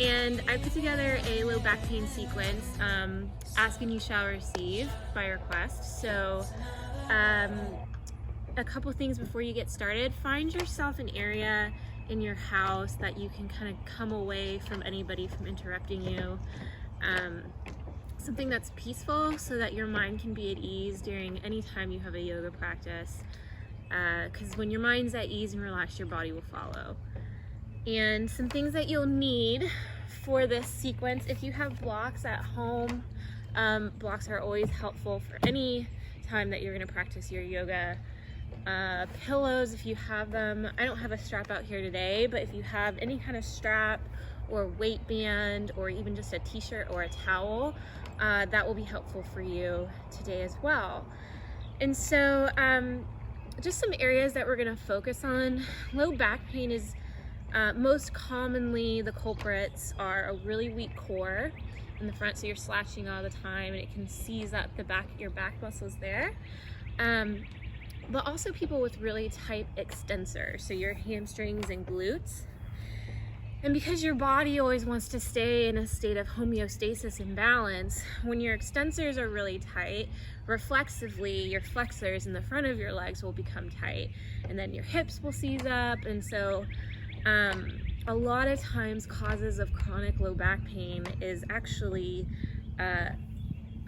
And I put together a low back pain sequence, Ask and You Shall Receive by request. So a couple things before you get started. Find yourself an area in your house that you can kind of come away from anybody from interrupting you. Something that's peaceful so that your mind can be at ease during any time you have a yoga practice. Because when your mind's at ease and relaxed, your body will follow. And some things that you'll need for this sequence: if you have blocks at home, blocks are always helpful for any time that you're going to practice your yoga. Pillows, if you have them. I don't have a strap out here today, but if you have any kind of strap or weight band or even just a t-shirt or a towel, that will be helpful for you today as well. And so just some areas that we're going to focus on. Low back pain is most commonly, the culprits are a really weak core in the front, so you're slouching all the time and it can seize up the back, your back muscles there. But also people with really tight extensors, so your hamstrings and glutes. And because your body always wants to stay in a state of homeostasis and balance, when your extensors are really tight, reflexively your flexors in the front of your legs will become tight, and then your hips will seize up. And so a lot of times causes of chronic low back pain is actually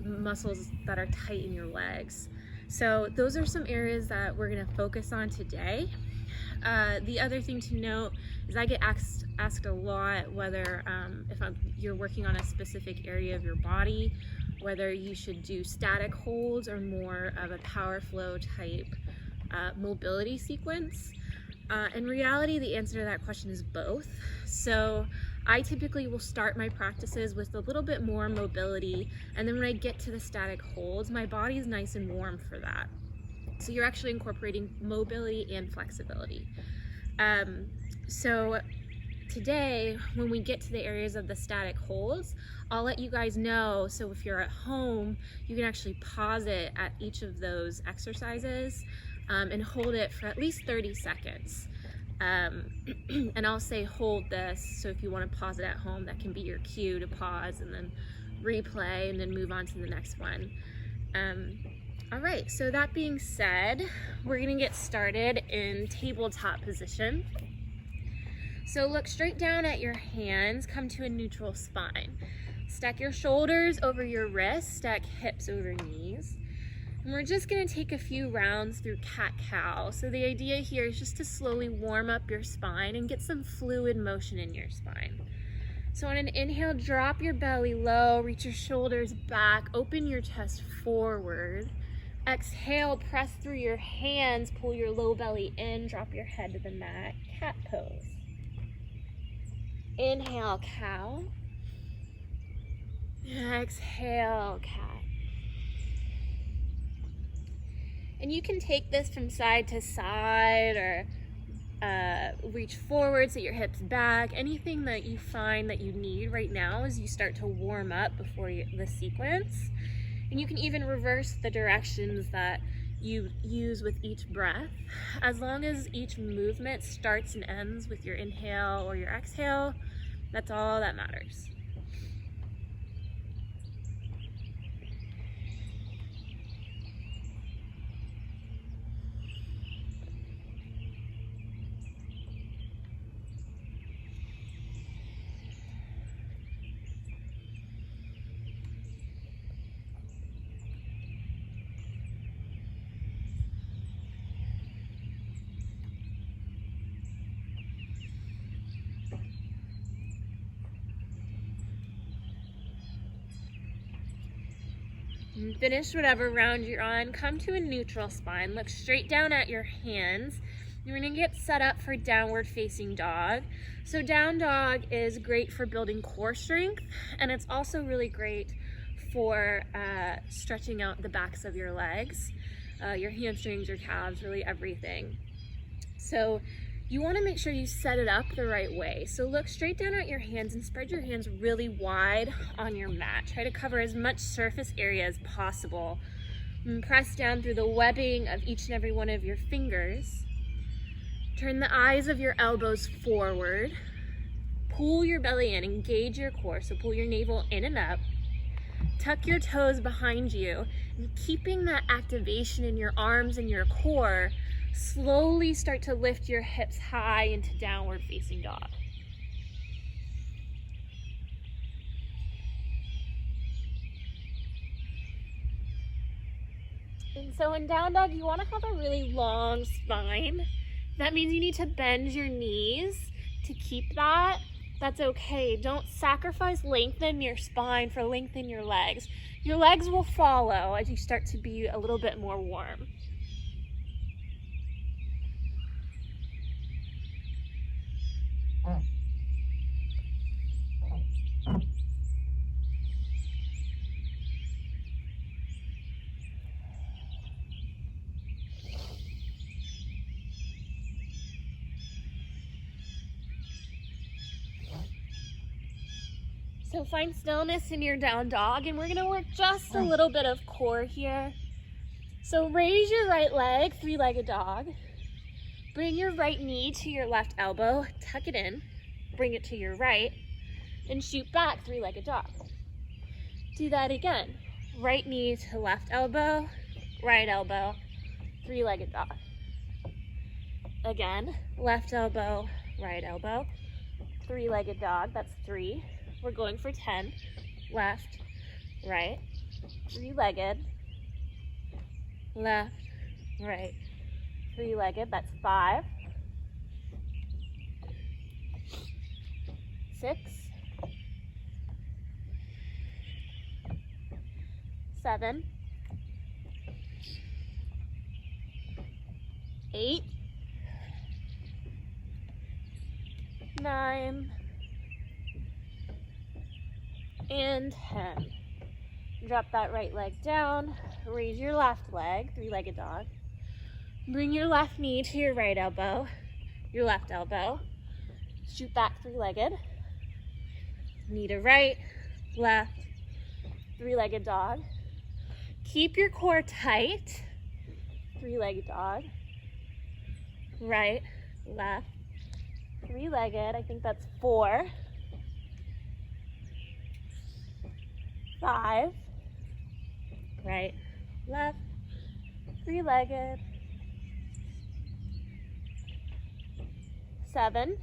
muscles that are tight in your legs. So those are some areas that we're going to focus on today. The other thing to note is I get asked a lot whether you're working on a specific area of your body, whether you should do static holds or more of a power flow type mobility sequence. In reality, the answer to that question is both. So I typically will start my practices with a little bit more mobility, and then when I get to the static holds, my body is nice and warm for that. So you're actually incorporating mobility and flexibility. So today, when we get to the areas of the static holds, I'll let you guys know, so if you're at home, you can actually pause it at each of those exercises and hold it for at least 30 seconds. And I'll say hold this, so if you want to pause it at home, that can be your cue to pause and then replay and then move on to the next one. All right, so that being said, we're gonna get started in tabletop position. So look straight down at your hands, come to a neutral spine. Stack your shoulders over your wrists, stack hips over knees. And we're just gonna take a few rounds through cat-cow. So the idea here is just to slowly warm up your spine and get some fluid motion in your spine. So on an inhale, drop your belly low, reach your shoulders back, open your chest forward. Exhale, press through your hands, pull your low belly in, drop your head to the mat, cat pose. Inhale, cow. Exhale, cat. And you can take this from side to side or reach forward so your hips back, anything that you find that you need right now as you start to warm up before the sequence. And you can even reverse the directions that you use with each breath, as long as each movement starts and ends with your inhale or your exhale. That's all that matters. And finish whatever round you're on. Come to a neutral spine. Look straight down at your hands. You're going to get set up for downward facing dog. So down dog is great for building core strength, and it's also really great for stretching out the backs of your legs, your hamstrings, your calves, really everything. So you want to make sure you set it up the right way. So look straight down at your hands and spread your hands really wide on your mat. Try to cover as much surface area as possible. And press down through the webbing of each and every one of your fingers. Turn the eyes of your elbows forward. pull your belly in, engage your core. So pull your navel in and up. Tuck your toes behind you, and keeping that activation in your arms and your core, slowly start to lift your hips high into downward facing dog. And so in down dog, you want to have a really long spine. That means you need to bend your knees to keep that. That's okay. Don't sacrifice lengthen your spine for lengthen your legs. Your legs will follow as you start to be a little bit more warm. So find stillness in your down dog, and we're gonna work just a little bit of core here. So raise your right leg, three-legged dog. Bring your right knee to your left elbow, tuck it in, bring it to your right, and shoot back, three-legged dog. Do that again. Right knee to left elbow, three-legged dog. Again, left elbow, right elbow, three-legged dog, that's 3. We're going for 10. Left, right, three-legged, left, right, three-legged, that's 5. 6, 7, 8, 9, and 10. Drop that right leg down, raise your left leg, three-legged dog. Bring your left knee to your right elbow, your left elbow. Shoot back, three-legged. Knee to right, left, three-legged dog. Keep your core tight, three-legged dog. Right, left, three-legged, I think that's 4. 5, right, left, three-legged, 7,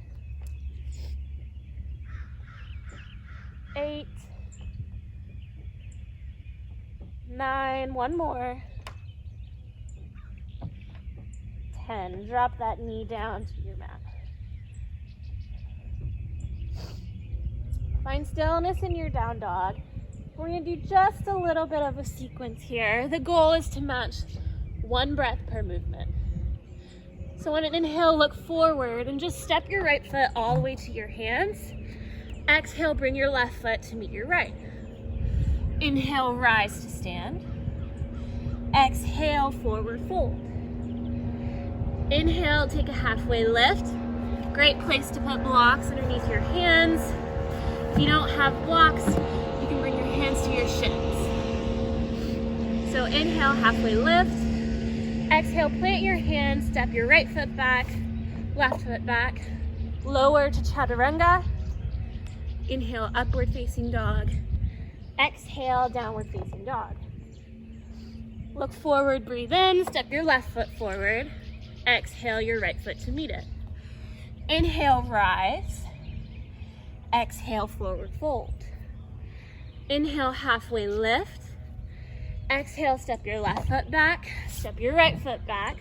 8, 9, one more, 10. Drop that knee down to your mat. Find stillness in your down dog. We're going to do just a little bit of a sequence here. The goal is to match 1 breath per movement. So on an inhale, look forward and just step your right foot all the way to your hands. Exhale, bring your left foot to meet your right. Inhale, rise to stand. Exhale, forward fold. Inhale, take a halfway lift. Great place to put blocks underneath your hands. If you don't have blocks, you can bring your hands to your shins. So inhale, halfway lift. Exhale, plant your hands, step your right foot back, left foot back. Lower to chaturanga. Inhale, upward facing dog. Exhale, downward facing dog. Look forward, breathe in, step your left foot forward. Exhale, your right foot to meet it. Inhale, rise. Exhale, forward fold. Inhale, halfway lift. Exhale, step your left foot back, step your right foot back.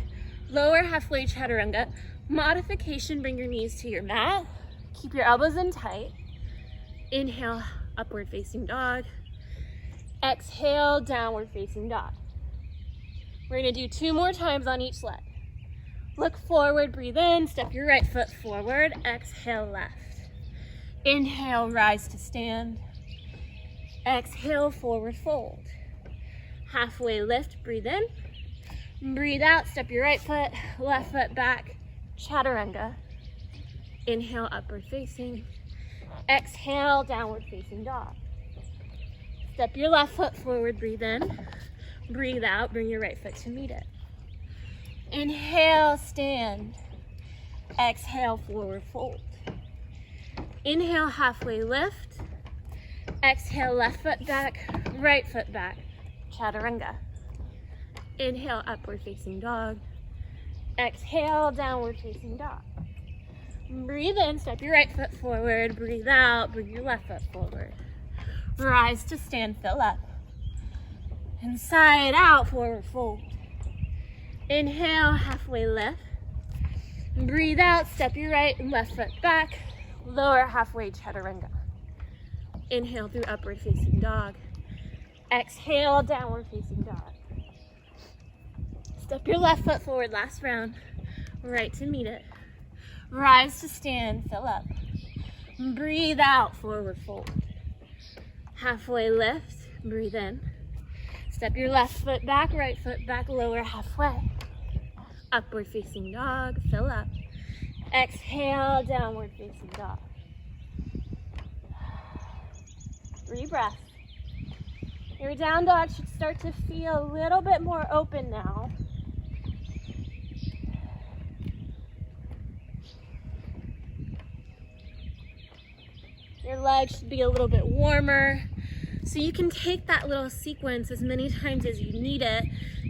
Lower halfway chaturanga. Modification, bring your knees to your mat. Keep your elbows in tight. Inhale, upward facing dog. Exhale, downward facing dog. We're gonna do 2 more times on each leg. Look forward, breathe in, step your right foot forward. Exhale, left. Inhale, rise to stand. Exhale, forward fold. Halfway lift, breathe in. Breathe out, step your right foot, left foot back, chaturanga. Inhale, upward facing. Exhale, downward facing dog. Step your left foot forward, breathe in. Breathe out, bring your right foot to meet it. Inhale, stand. Exhale, forward fold. Inhale, halfway lift. Exhale, left foot back, right foot back, chaturanga. Inhale, upward facing dog. Exhale, downward facing dog. Breathe in, step your right foot forward. Breathe out, bring your left foot forward. Rise to stand, fill up. Inside out, forward fold. Inhale, halfway lift. Breathe out, step your right and left foot back. Lower halfway chaturanga. Inhale through upward facing dog. Exhale, downward facing dog. Step your left foot forward, last round. Right to meet it. Rise to stand, fill up. Breathe out, forward fold. Halfway lift, breathe in. Step your left foot back, right foot back, lower halfway. Upward facing dog, fill up. Exhale, downward facing dog. 3 breaths. Your down dog should start to feel a little bit more open now. Your legs should be a little bit warmer. So you can take that little sequence as many times as you need it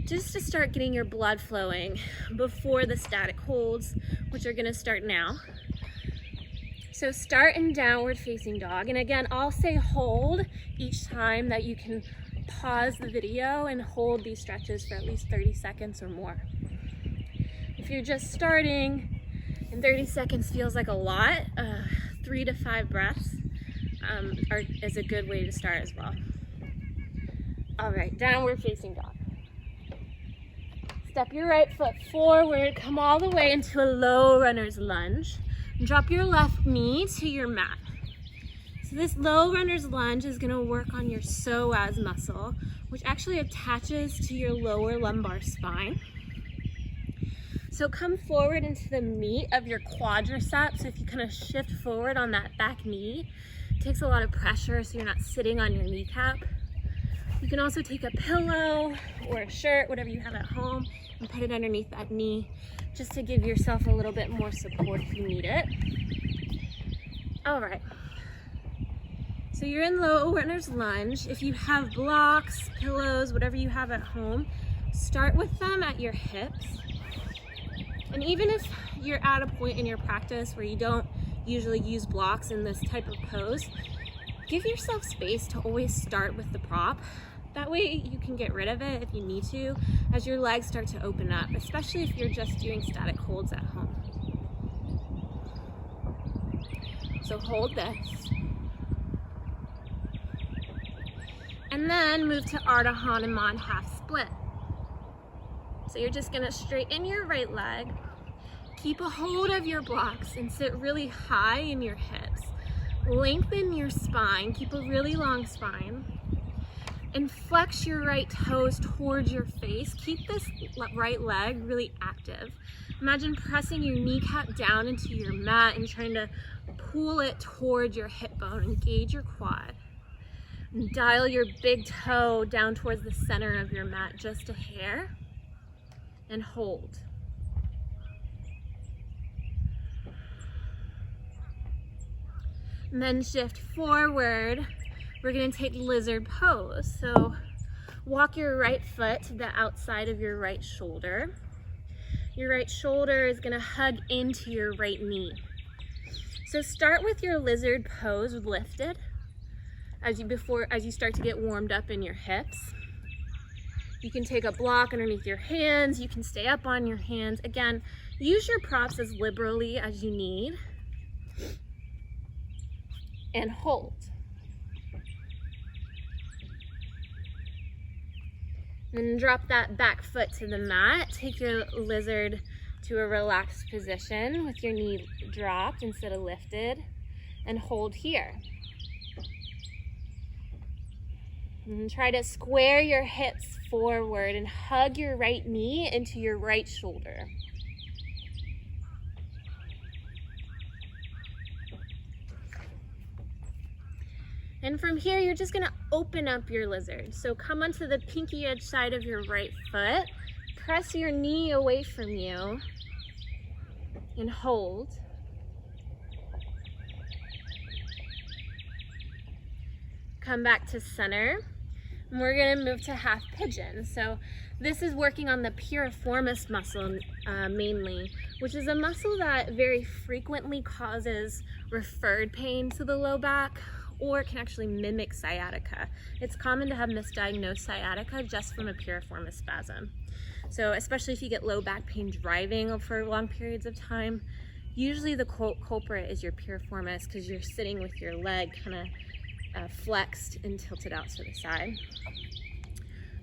just to start getting your blood flowing before the static holds, which are gonna start now. So start in downward facing dog. And again, I'll say hold each time that you can pause the video and hold these stretches for at least 30 seconds or more. If you're just starting and 30 seconds feels like a lot, 3 to 5 breaths is a good way to start as well. All right, downward facing dog. Step your right foot forward, come all the way into a low runner's lunge. Drop your left knee to your mat. So this low runner's lunge is gonna work on your psoas muscle, which actually attaches to your lower lumbar spine. So come forward into the meat of your quadriceps. So if you kind of shift forward on that back knee, it takes a lot of pressure so you're not sitting on your kneecap. You can also take a pillow or a shirt, whatever you have at home, and put it underneath that knee just to give yourself a little bit more support if you need it. All right. So you're in low runner's lunge. If you have blocks, pillows, whatever you have at home, start with them at your hips. And even if you're at a point in your practice where you don't usually use blocks in this type of pose, give yourself space to always start with the prop. That way you can get rid of it if you need to as your legs start to open up, especially if you're just doing static holds at home. So hold this. And then move to Ardha Hanuman half split. So you're just gonna straighten your right leg, keep a hold of your blocks and sit really high in your hips. Lengthen your spine, keep a really long spine, and flex your right toes towards your face. Keep this right leg really active. Imagine pressing your kneecap down into your mat and trying to pull it towards your hip bone. Engage your quad. And dial your big toe down towards the center of your mat, just a hair, and hold. And then shift forward. We're gonna take lizard pose. So walk your right foot to the outside of your right shoulder. Your right shoulder is gonna hug into your right knee. So start with your lizard pose lifted as you start to get warmed up in your hips. You can take a block underneath your hands. You can stay up on your hands. Again, use your props as liberally as you need. And hold. Then drop that back foot to the mat. Take your lizard to a relaxed position with your knee dropped instead of lifted, and hold here. And try to square your hips forward and hug your right knee into your right shoulder. And from here, you're just gonna open up your lizard. So come onto the pinky edge side of your right foot, press your knee away from you, and hold. Come back to center. And we're gonna move to half pigeon. So this is working on the piriformis muscle mainly, which is a muscle that very frequently causes referred pain to the low back, or can actually mimic sciatica. It's common to have misdiagnosed sciatica just from a piriformis spasm. So especially if you get low back pain driving for long periods of time, usually the culprit is your piriformis because you're sitting with your leg kind of flexed and tilted out to the side.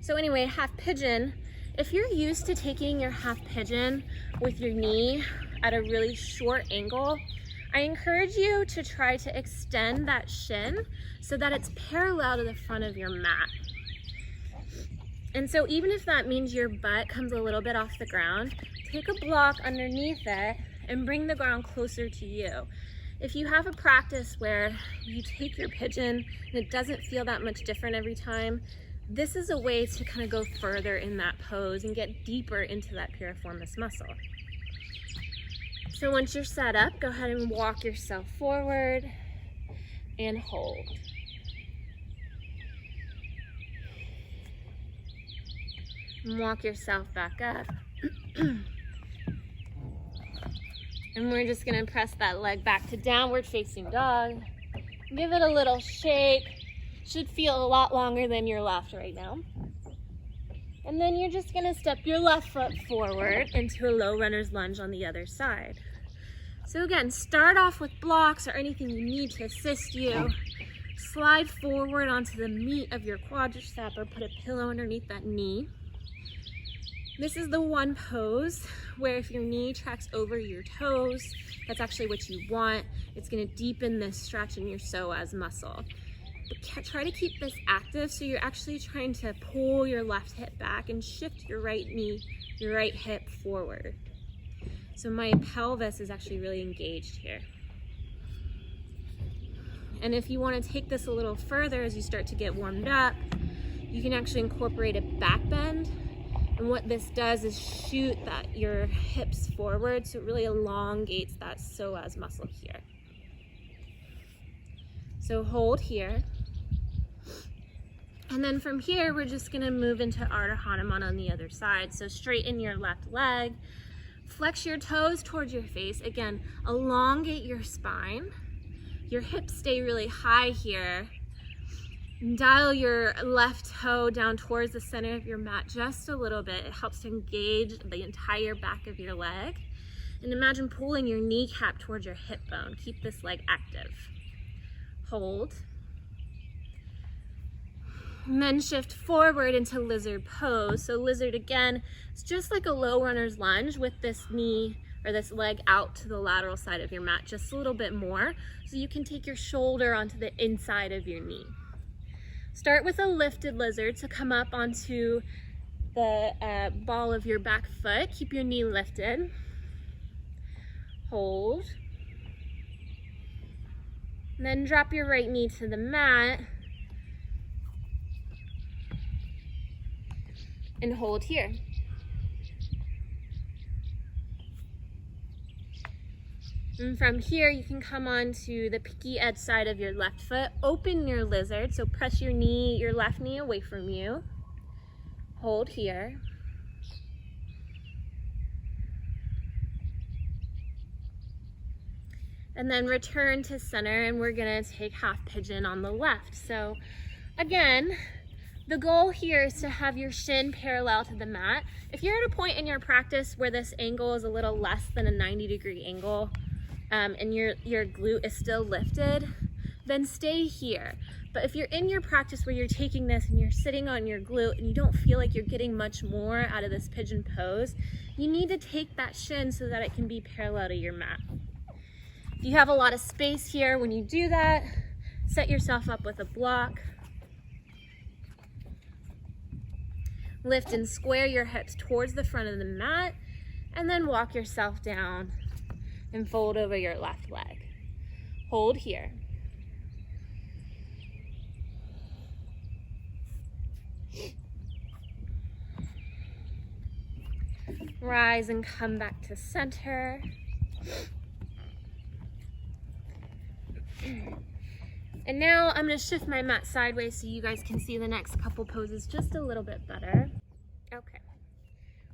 So anyway, half pigeon, if you're used to taking your half pigeon with your knee at a really short angle, I encourage you to try to extend that shin so that it's parallel to the front of your mat. And so even if that means your butt comes a little bit off the ground, take a block underneath it and bring the ground closer to you. If you have a practice where you take your pigeon and it doesn't feel that much different every time, this is a way to kind of go further in that pose and get deeper into that piriformis muscle. So once you're set up, go ahead and walk yourself forward and hold. And walk yourself back up. And we're just gonna press that leg back to downward facing dog. Give it a little shake. Should feel a lot longer than your left right now. And then you're just gonna step your left foot forward into a low runner's lunge on the other side. So again, start off with blocks or anything you need to assist you. Slide forward onto the meat of your quadricep or put a pillow underneath that knee. This is the one pose where if your knee tracks over your toes, that's actually what you want. It's gonna deepen this stretch in your psoas muscle. But try to keep this active so you're actually trying to pull your left hip back and shift your right knee, your right hip forward. So my pelvis is actually really engaged here. And if you want to take this a little further as you start to get warmed up, you can actually incorporate a back bend. And what this does is shoot your hips forward, so it really elongates that psoas muscle here. So hold here. And then from here, we're just gonna move into Ardha Hanuman on the other side. So straighten your left leg, flex your toes towards your face. Again, elongate your spine. Your hips stay really high here. Dial your left toe down towards the center of your mat just a little bit. It helps to engage the entire back of your leg. And imagine pulling your kneecap towards your hip bone. Keep this leg active. Hold. And then shift forward into lizard pose. So lizard again, it's just like a low runner's lunge with this knee or this leg out to the lateral side of your mat just a little bit more, so you can take your shoulder onto the inside of your knee. Start with a lifted lizard to come up onto the ball of your back foot. Keep your knee lifted. Hold. And then drop your right knee to the mat. And hold here. And from here, you can come onto the peaky edge side of your left foot. Open your lizard, so press your left knee away from you. Hold here. And then return to center, and we're gonna take half pigeon on the left. So again, the goal here is to have your shin parallel to the mat. If you're at a point in your practice where this angle is a little less than a 90-degree angle, and your glute is still lifted, then stay here. But if you're in your practice where you're taking this and you're sitting on your glute and you don't feel like you're getting much more out of this pigeon pose, you need to take that shin so that it can be parallel to your mat. If you have a lot of space here, when you do that, set yourself up with a block. Lift and square your hips towards the front of the mat, and then walk yourself down and fold over your left leg. Hold here. Rise and come back to center. And now I'm gonna shift my mat sideways so you guys can see the next couple poses just a little bit better. Okay,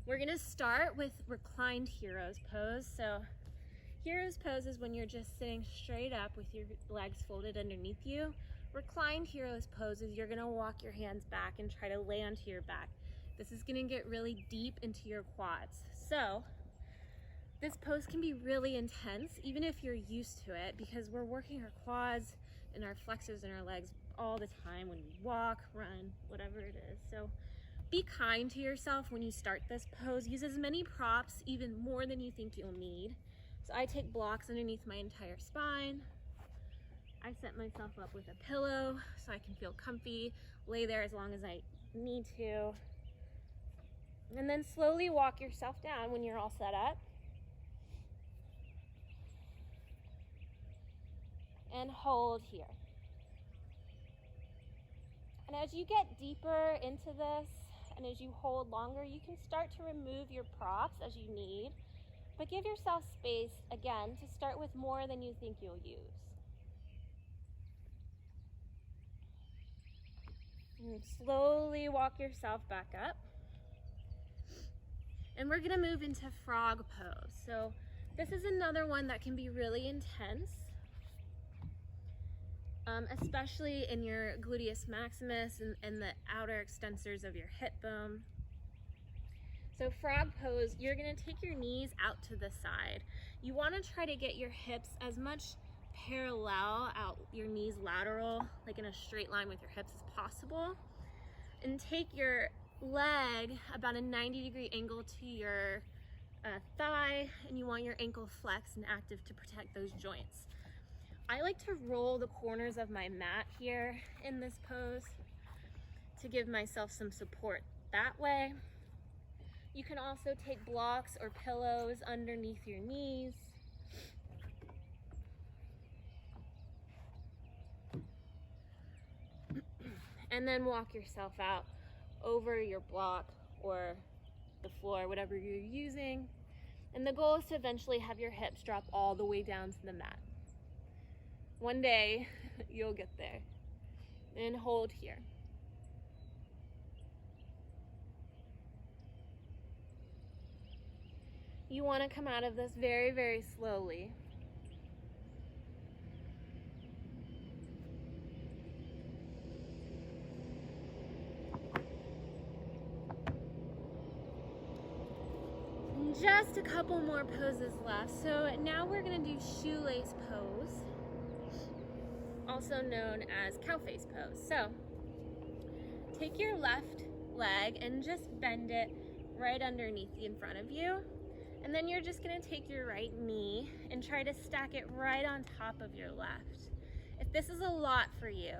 we're gonna start with reclined hero's pose. So hero's pose is when you're just sitting straight up with your legs folded underneath you. Reclined hero's pose is you're gonna walk your hands back and try to lay onto your back. This is gonna get really deep into your quads. So this pose can be really intense, even if you're used to it, because we're working our quads and our flexors and our legs all the time when we walk, run, whatever it is. So be kind to yourself when you start this pose. Use as many props, even more than you think you'll need. So I take blocks underneath my entire spine. I set myself up with a pillow so I can feel comfy, lay there as long as I need to. And then slowly walk yourself down when you're all set up. And hold here. And as you get deeper into this, and as you hold longer, you can start to remove your props as you need, but give yourself space, again, to start with more than you think you'll use. And slowly walk yourself back up. And we're gonna move into frog pose. So this is another one that can be really intense, especially in your gluteus maximus and the outer extensors of your hip bone. So frog pose, you're gonna take your knees out to the side. You wanna try to get your hips as much parallel out, your knees lateral, like in a straight line with your hips as possible. And take your leg about a 90-degree angle to your thigh, and you want your ankle flexed and active to protect those joints. I like to roll the corners of my mat here in this pose to give myself some support that way. You can also take blocks or pillows underneath your knees. And then walk yourself out over your block or the floor, whatever you're using. And the goal is to eventually have your hips drop all the way down to the mat. One day, you'll get there. And hold here. You want to come out of this very, very slowly. Just a couple more poses left. So now we're going to do shoelace pose, also known as cow face pose. So take your left leg and just bend it right underneath in front of you. And then you're just going to take your right knee and try to stack it right on top of your left. If this is a lot for you,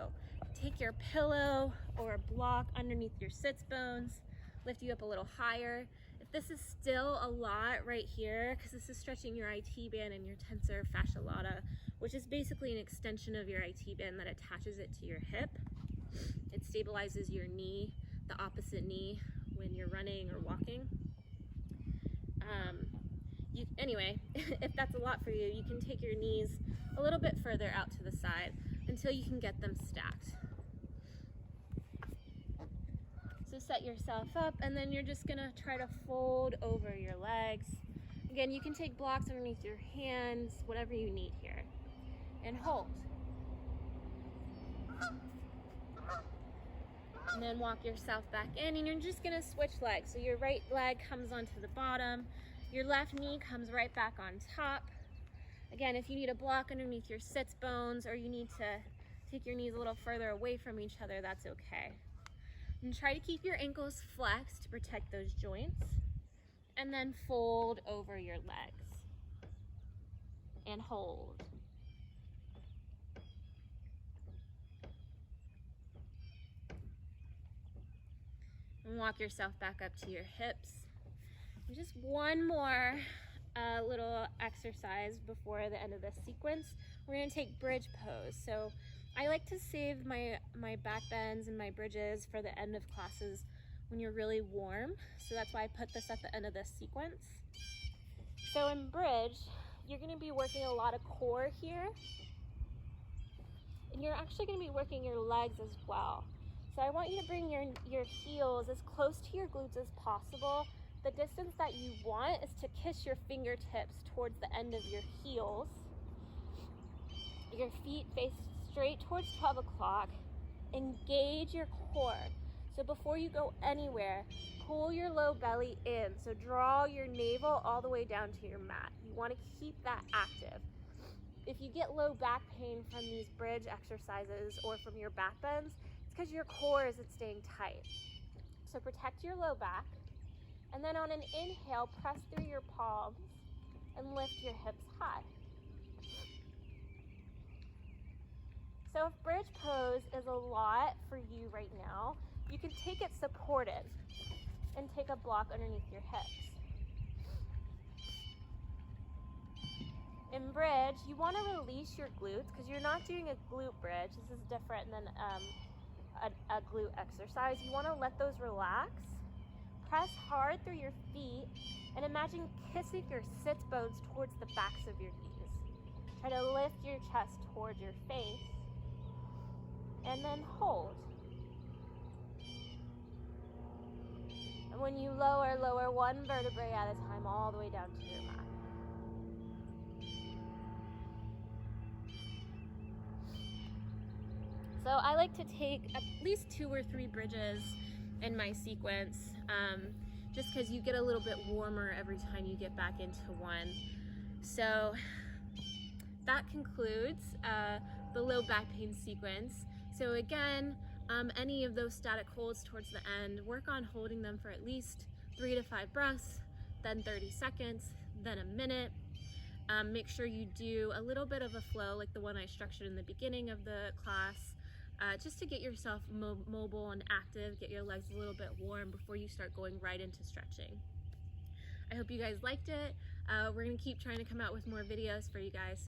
take your pillow or a block underneath your sits bones, lift you up a little higher. If this is still a lot right here, because this is stretching your IT band and your tensor fascia lata, which is basically an extension of your IT band that attaches it to your hip. It stabilizes your knee, the opposite knee, when you're running or walking. Anyway, if that's a lot for you, you can take your knees a little bit further out to the side until you can get them stacked. So set yourself up, and then you're just gonna try to fold over your legs. Again, you can take blocks underneath your hands, whatever you need here, and hold. And then walk yourself back in, and you're just gonna switch legs. So your right leg comes onto the bottom, your left knee comes right back on top. Again, if you need a block underneath your sits bones, or you need to take your knees a little further away from each other, that's okay. And try to keep your ankles flexed to protect those joints, and then fold over your legs and hold. And walk yourself back up to your hips. And just one more little exercise before the end of this sequence. We're going to take bridge pose. So I like to save my back bends and my bridges for the end of classes when you're really warm. So that's why I put this at the end of this sequence. So in bridge, you're going to be working a lot of core here. and you're actually going to be working your legs as well. So I want you to bring your heels as close to your glutes as possible. The distance that you want is to kiss your fingertips towards the end of your heels. Your feet face straight towards 12 o'clock. Engage your core. So before you go anywhere, pull your low belly in. So draw your navel all the way down to your mat. You want to keep that active. If you get low back pain from these bridge exercises or from your back bends, it's because your core isn't staying tight. So protect your low back. And then on an inhale, press through your palms and lift your hips high. So if bridge pose is a lot for you right now, you can take it supported and take a block underneath your hips. In bridge, you want to release your glutes because you're not doing a glute bridge. This is different than a glute exercise. You want to let those relax. Press hard through your feet and imagine kissing your sit bones towards the backs of your knees. Try to lift your chest towards your face and then hold. And when you lower one vertebrae at a time all the way down to your mat. So I like to take at least 2 or 3 bridges in my sequence, just because you get a little bit warmer every time you get back into one. So that concludes the low back pain sequence. So again, any of those static holds towards the end, work on holding them for at least 3 to 5 breaths, then 30 seconds, then a minute. Make sure you do a little bit of a flow like the one I structured in the beginning of the class, just to get yourself mobile and active, get your legs a little bit warm before you start going right into stretching. I hope you guys liked it. We're gonna keep trying to come out with more videos for you guys.